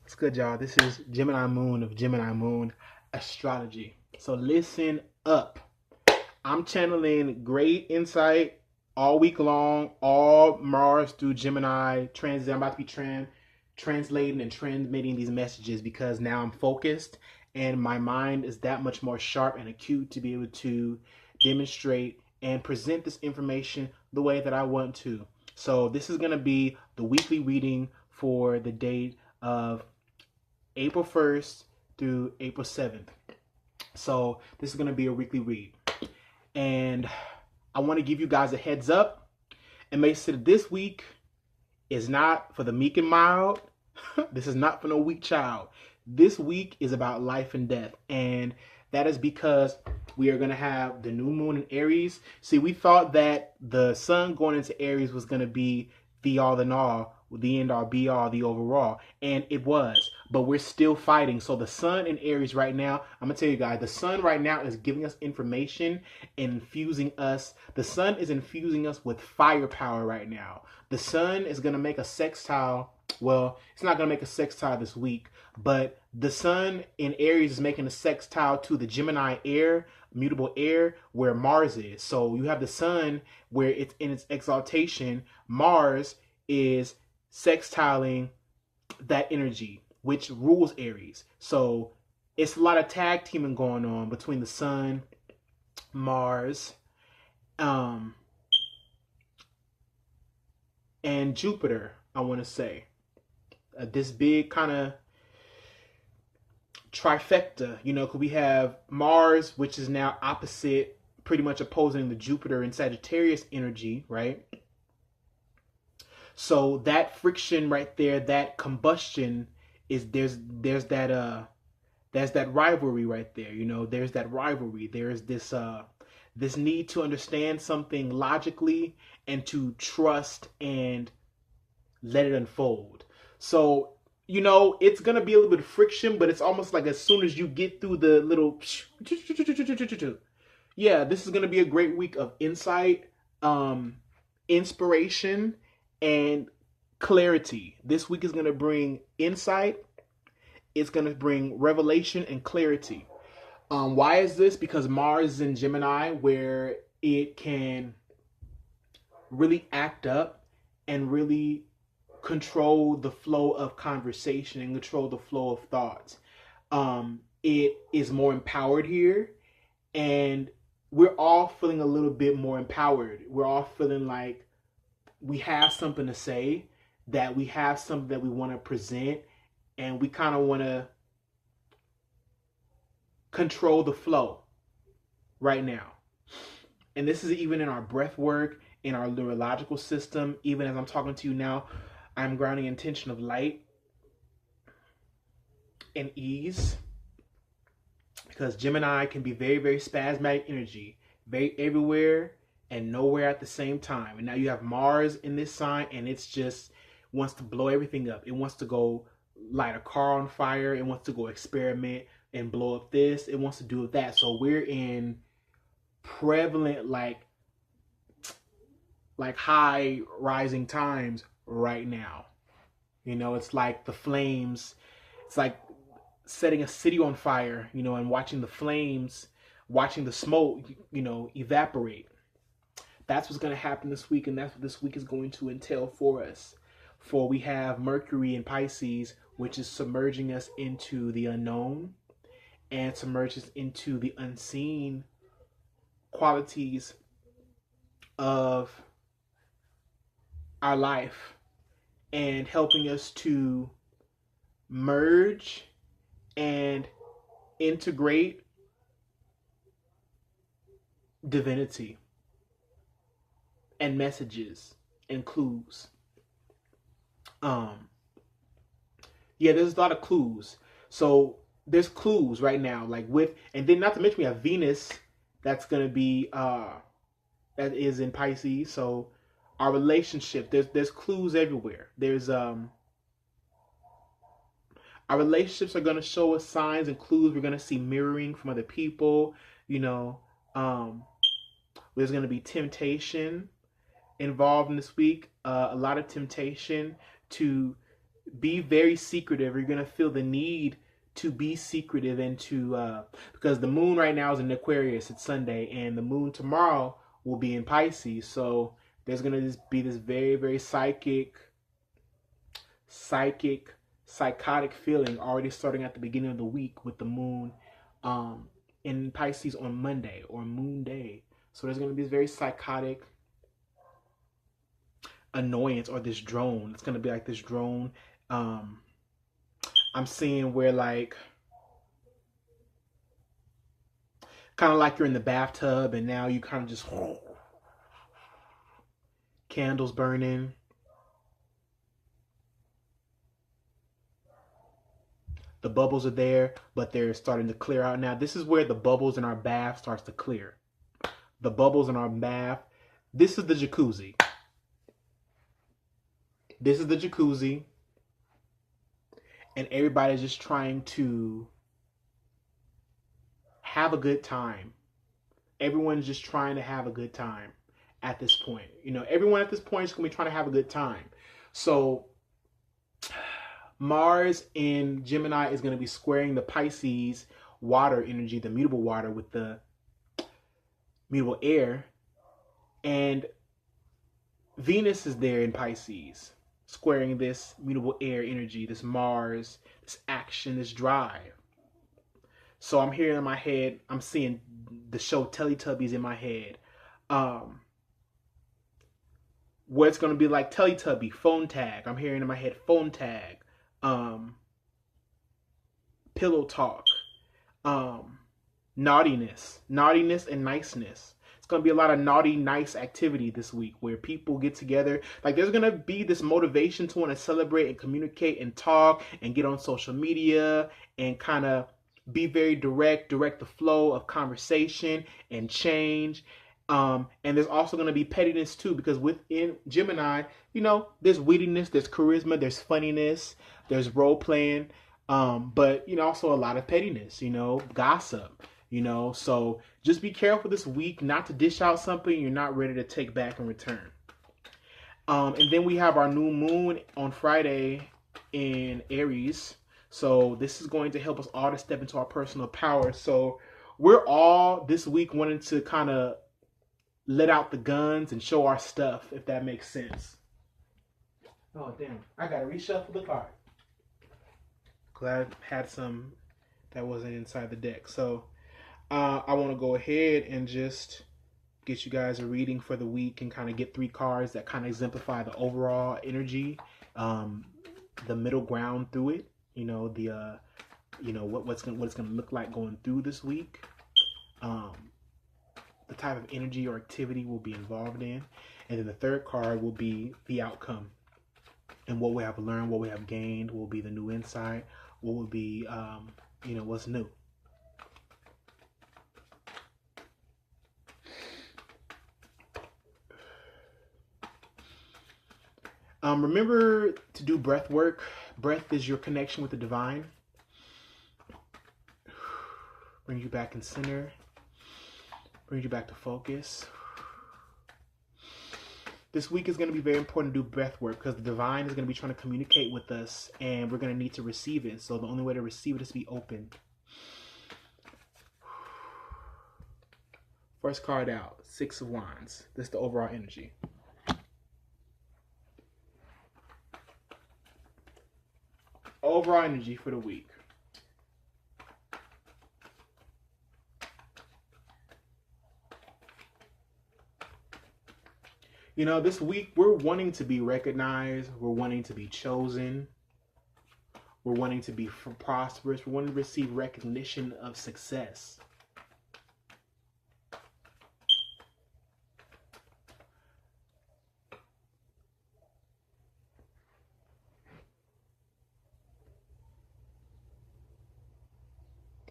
What's good, y'all? This is Gemini Moon of Gemini Moon Astrology. So listen up. I'm channeling great insight all week long, all Mars through Gemini transit. I'm about to be translating and transmitting these messages because now I'm focused and my mind is that much more sharp and acute to be able to demonstrate and present this information the way that I want to. So this is going to be the weekly reading for the date of April 1st through April 7th. So this is going to be a weekly read. And I want to give you guys a heads up and make sure that this week is not for the meek and mild. This is not for no weak child. This week is about life and death. And that is because we are going to have the new moon in Aries. See, we thought that the sun going into Aries was going to be the all in all, the end all be all, the overall. And it was. But we're still fighting. So the sun in Aries right now, I'm going to tell you guys, the sun right now is giving us information and infusing us. The sun is infusing us with firepower right now. The sun is going to make a sextile. Well, it's not going to make a sextile this week, but the sun in Aries is making a sextile to the Gemini air, mutable air, where Mars is. So you have the sun where it's in its exaltation. Mars is sextiling that energy, which rules Aries. So it's a lot of tag teaming going on between the sun, Mars, and Jupiter, I want to say. This big kind of trifecta, because we have Mars, which is now opposite, pretty much opposing the Jupiter and Sagittarius energy, right? So that friction right there, that combustion is there's that rivalry right there. There's that rivalry. There's this need to understand something logically and to trust and let it unfold. So, it's going to be a little bit of friction, but it's almost like as soon as you get through the little, yeah, this is going to be a great week of insight, inspiration, and clarity. This week is going to bring insight. It's going to bring revelation and clarity. Why is this? Because Mars is in Gemini, where it can really act up and really control the flow of conversation and control the flow of thoughts. It is more empowered here, and we're all feeling a little bit more empowered. We're all feeling like we have something to say, that we have something that we want to present, and we kind of want to control the flow right now. And this is even in our breath work, in our neurological system. Even as I'm talking to you now, I'm grounding intention of light and ease, because Gemini can be very, very spasmodic energy, very everywhere and nowhere at the same time. And now you have Mars in this sign, and it's just wants to blow everything up. It wants to go light a car on fire. It wants to go experiment and blow up this. It wants to do that. So we're in prevalent, like high rising times right now. It's like the flames. It's like setting a city on fire, and watching the flames, watching the smoke, evaporate. That's what's going to happen this week, and that's what this week is going to entail for us. For we have Mercury in Pisces, which is submerging us into the unknown and submerges into the unseen qualities of our life, and helping us to merge and integrate divinity and messages and clues. There's a lot of clues. So there's clues right now, and then not to mention we have Venus that's gonna be that is in Pisces. So our relationship, there's clues everywhere. There's our relationships are gonna show us signs and clues. We're gonna see mirroring from other people. There's gonna be temptation involved in this week. A lot of temptation to be very secretive. You're going to feel the need to be secretive and to, because the moon right now is in Aquarius. It's Sunday, and the moon tomorrow will be in Pisces. So there's going to be this very, very psychotic feeling already starting at the beginning of the week with the moon in Pisces on Monday or Moon Day. So there's going to be this very psychotic annoyance, or this drone. It's going to be like this drone. I'm seeing where, like, kind of like you're in the bathtub and now you kind of just candles burning. The bubbles are there, but they're starting to clear out now. This is where the bubbles in our bath starts to clear. The bubbles in our bath. This is the jacuzzi. This is the jacuzzi. And everybody's just trying to have a good time. Everyone's just trying to have a good time at this point. You know, everyone at this point is going to be trying to have a good time. So Mars in Gemini is going to be squaring the Pisces water energy, the mutable water with the mutable air. And Venus is there in Pisces, squaring this mutable air energy, this Mars, this action, this drive. So I'm hearing in my head, I'm seeing the show Teletubbies in my head. Where it's going to be like Teletubby, phone tag. I'm hearing in my head phone tag, pillow talk, naughtiness and niceness. It's going to be a lot of naughty, nice activity this week where people get together. Like, there's going to be this motivation to want to celebrate and communicate and talk and get on social media and kind of be very direct the flow of conversation and change. And there's also going to be pettiness too, because within Gemini, you know, there's wittiness, there's charisma, there's funniness, there's role playing, but, you know, also a lot of pettiness, you know, gossip. You know, so just be careful this week not to dish out something you're not ready to take back in return. And then we have our new moon on Friday in Aries. So this is going to help us all to step into our personal power. So we're all this week wanting to kind of let out the guns and show our stuff, if that makes sense. Oh, damn. I got to reshuffle the card. Glad I had some that wasn't inside the deck. So I want to go ahead and just get you guys a reading for the week and kind of get 3 cards that kind of exemplify the overall energy, the middle ground through it. You know, the you know what it's going to look like going through this week, the type of energy or activity we'll be involved in, and then the third card will be the outcome and what we have learned, what we have gained, will be the new insight, what will be you know, what's new. Remember to do breath work. Breath is your connection with the divine. Brings you back in center. Brings you back to focus. This week is going to be very important to do breath work because the divine is going to be trying to communicate with us and we're going to need to receive it. So the only way to receive it is to be open. First card out, 6 of Wands. This is the overall energy. Overall energy for the week. You know, this week we're wanting to be recognized. We're wanting to be chosen. We're wanting to be prosperous. We're wanting to receive recognition of success.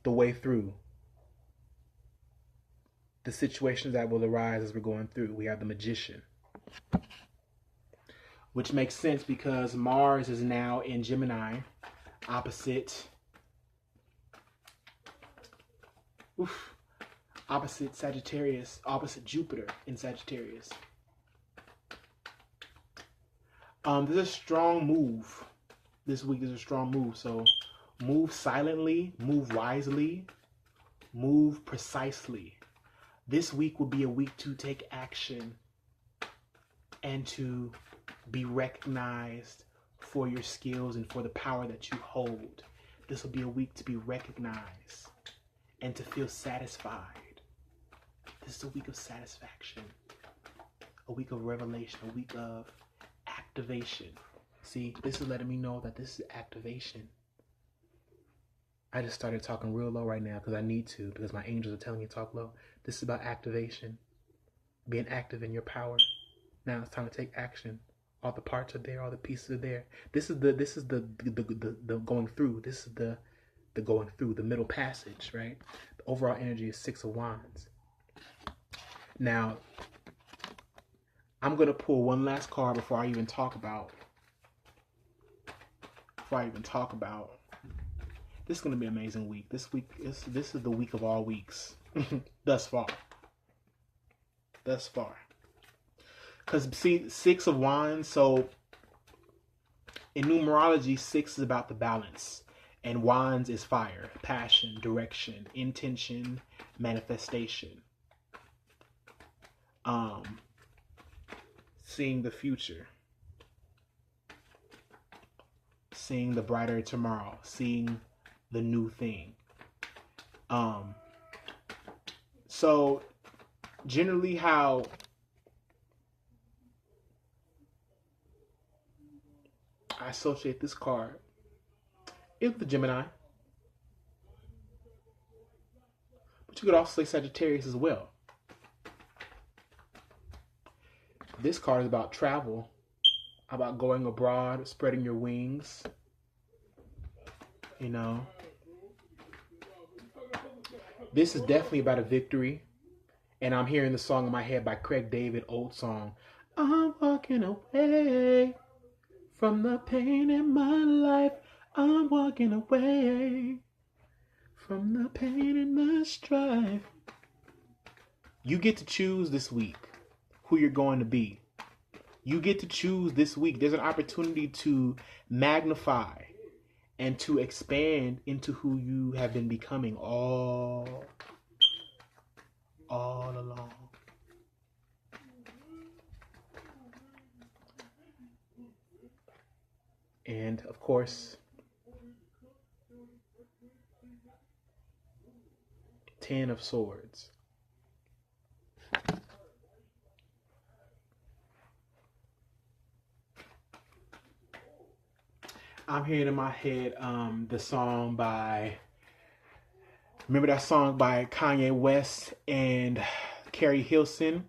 The way through the situations that will arise as we're going through. We have the Magician, which makes sense because Mars is now in Gemini, opposite Sagittarius, opposite Jupiter in Sagittarius. There's a strong move This week is a strong move. So move silently, move wisely, move precisely. This week will be a week to take action and to be recognized for your skills and for the power that you hold. This will be a week to be recognized and to feel satisfied. This is a week of satisfaction, a week of revelation, a week of activation. See, this is letting me know that this is activation. I just started talking real low right now because I need to, because my angels are telling me to talk low. This is about activation, being active in your power. Now it's time to take action. All the parts are there, all the pieces are there. This is the going through. This is the going through, the middle passage, right? The overall energy is 6 of Wands. Now, I'm gonna pull one last card before I even talk about. This is gonna be an amazing week. This is the week of all weeks, thus far. Because see, 6 of Wands, so in numerology, 6 is about the balance. And Wands is fire, passion, direction, intention, manifestation. Seeing the future. Seeing the brighter tomorrow. Seeing the new thing. So generally how I associate this card is the Gemini. But you could also say Sagittarius as well. This card is about travel, about going abroad, spreading your wings. You know. This is definitely about a victory. And I'm hearing the song in my head by Craig David, old song. I'm walking away from the pain in my life. I'm walking away from the pain and the strife. You get to choose this week who you're going to be. You get to choose this week. There's an opportunity to magnify and to expand into who you have been becoming all along. And of course, 10 of Swords. I'm hearing in my head the song by, remember that song by Kanye West and Carrie Hilson?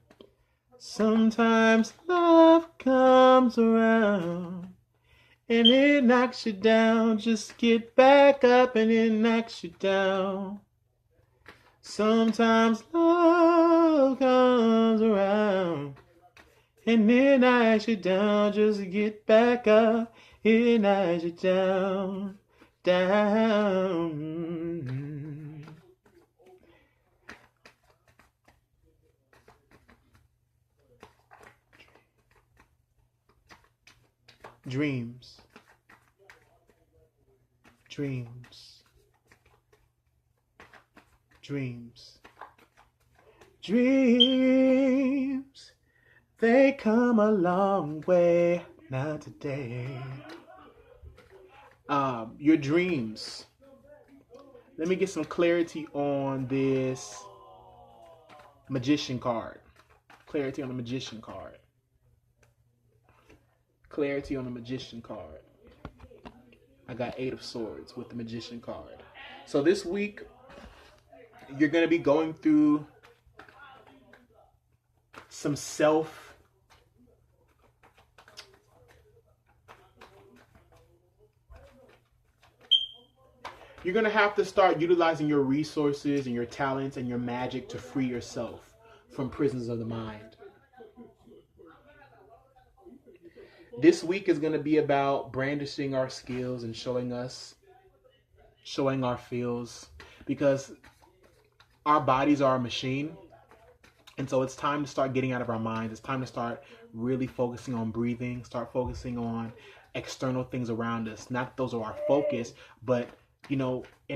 Sometimes love comes around and it knocks you down. Just get back up and it knocks you down. Sometimes love comes around and it knocks you down. Just get back up. It knocks you down, down. Dreams, dreams, dreams, dreams. They come a long way. Not today. Your dreams. Let me get some clarity on this Magician card. Clarity on the Magician card. Clarity on the Magician card. I got 8 of Swords with the Magician card. So this week, you're going to be going through some You're going to have to start utilizing your resources and your talents and your magic to free yourself from prisons of the mind. This week is going to be about brandishing our skills and showing our feels, because our bodies are a machine. And so it's time to start getting out of our minds. It's time to start really focusing on breathing, start focusing on external things around us. Not that those are our focus, but in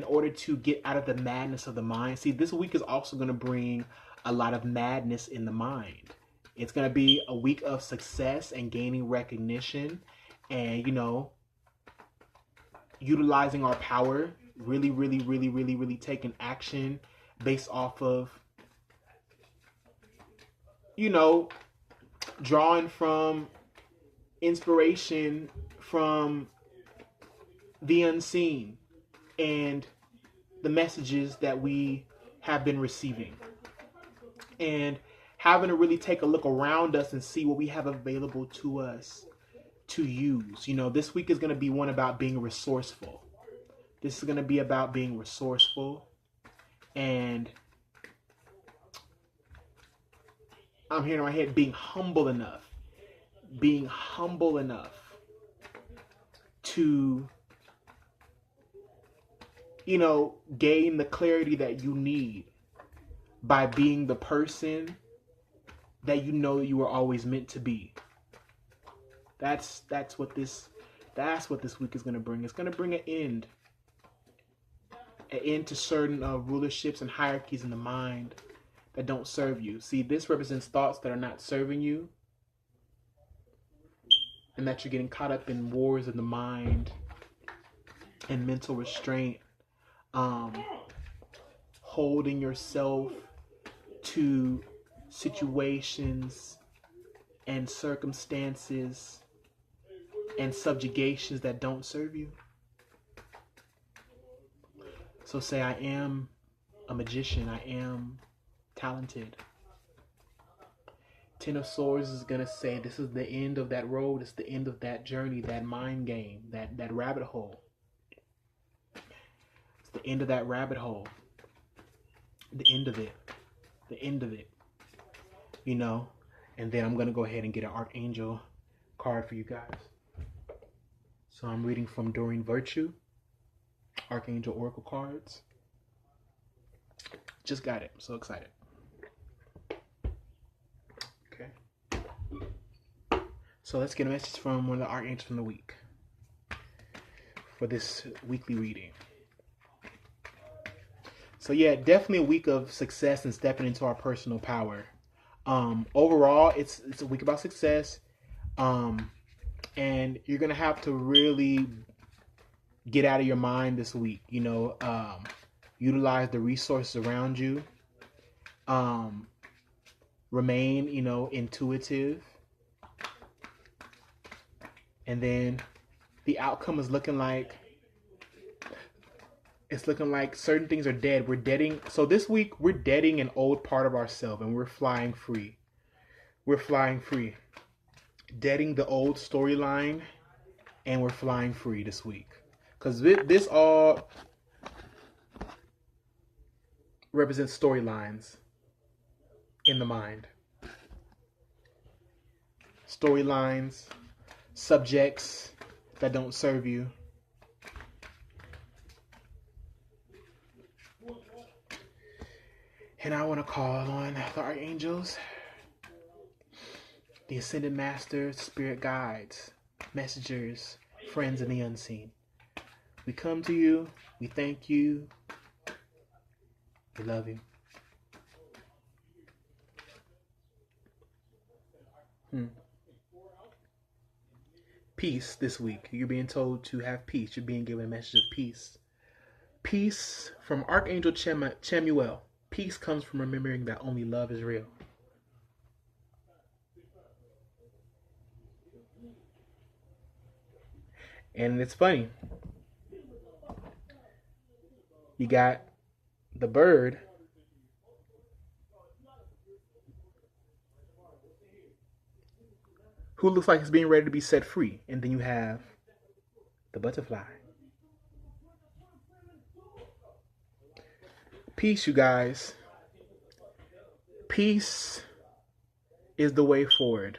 order to get out of the madness of the mind. See, this week is also going to bring a lot of madness in the mind. It's going to be a week of success and gaining recognition and, utilizing our power, really taking action based off of, drawing from inspiration from the unseen and the messages that we have been receiving, and having to really take a look around us and see what we have available to us to use. This week is going to be one about being resourceful. This is going to be about being resourceful, and I'm hearing in my head being humble enough to gain the clarity that you need by being the person that you were always meant to be. That's what this week is going to bring. It's going to bring an end to certain rulerships and hierarchies in the mind that don't serve you. See, this represents thoughts that are not serving you, and that you're getting caught up in wars of the mind and mental restraint, holding yourself to situations and circumstances and subjugations that don't serve you. So say, I am a magician. I am talented. Ten of Swords is going to say this is the end of that road. It's the end of that journey, that mind game, that rabbit hole. It's the end of that rabbit hole. The end of it. The end of it. And then I'm going to go ahead and get an Archangel card for you guys. So I'm reading from Doreen Virtue, Archangel Oracle cards. Just got it. I'm so excited. Okay. So let's get a message from one of the Archangels from the week for this weekly reading. So yeah, definitely a week of success and stepping into our personal power. Overall, it's a week about success. And you're going to have to really get out of your mind this week, utilize the resources around you, remain, intuitive. And then the outcome is looking like, certain things are dead. We're deading. So this week we're deading an old part of ourselves and we're flying free. We're flying free. Deading the old storyline and we're flying free this week. Because this all represents storylines in the mind. Storylines, subjects that don't serve you. And I want to call on the Archangels, the Ascended Masters, Spirit Guides, Messengers, Friends in the Unseen. We come to you. We thank you. We love you. Peace this week. You're being told to have peace. You're being given a message of peace. Peace from Archangel Chamuel. Peace comes from remembering that only love is real. And it's funny. You got the bird who looks like it's being ready to be set free. And then you have the butterfly. Peace, you guys. Peace is the way forward.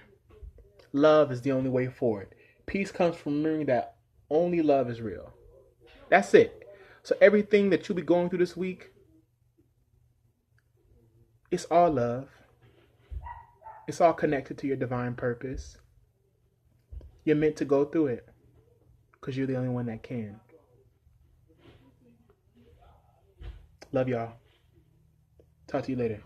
Love is the only way forward. Peace comes from remembering that only love is real. That's it. So everything that you'll be going through this week, it's all love. It's all connected to your divine purpose. You're meant to go through it. because you're the only one that can. Love y'all. Talk to you later.